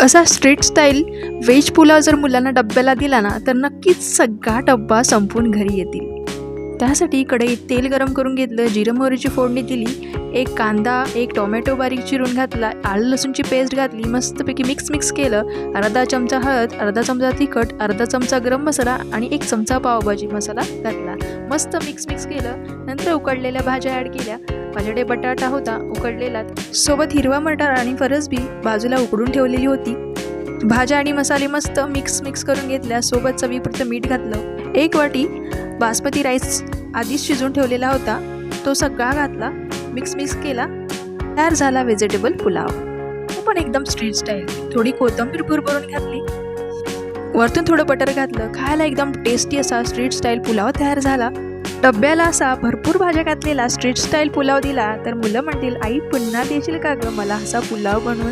असा street style veg pulao जर मुलांना डब्याला दिला ना, तर नक्कीच सगळा डब्बा संपवून घरी येतील. त्यासाठी कढईत तेल गरम करून घेतलं, जिरं मोहरीची फोडणी दिली, एक कांदा, एक टोमॅटो बारीक चिरून घातला, आलं लसूणची पेस्ट घातली, मस्तपैकी मिक्स केलं. अर्धा चमचा हळद, अर्धा चमचा तिखट, अर्धा चमचा गरम मसाला आणि 1 चमचा पावभाजी मसाला घातला. मस्त मिक्स केलं. नंतर उकडलेल्या भाज्या ॲड केल्या. माझ्याकडे बटाटा होता उकडलेला, सोबत हिरवा मटार आणि फरसबी बाजूला उकडून ठेवलेली होती. भाज्या आणि मसाले मस्त मिक्स करून घेतल्या. सोबत चवीपुरतं मीठ घातलं. 1 वाटी बासमती राईस आधीच शिजवून ठेवलेला होता, तो सगळा घातला. मिक्स केला. तयार झाला व्हेजिटेबल पुलाव. तो पण एकदम स्ट्रीट स्टाईल. थोडी कोथिंबीर भरभरून घातली, वरतून थोडं बटर घातलं. खायला एकदम टेस्टी असा स्ट्रीट स्टाईल पुलाव तयार झाला. डब्याला असा भरपूर भाज्या घातलेला स्ट्रीट स्टाईल पुलाव दिला तर मुलं म्हणतील, आई पुन्हा देशील का गं मला असा पुलाव बनवून.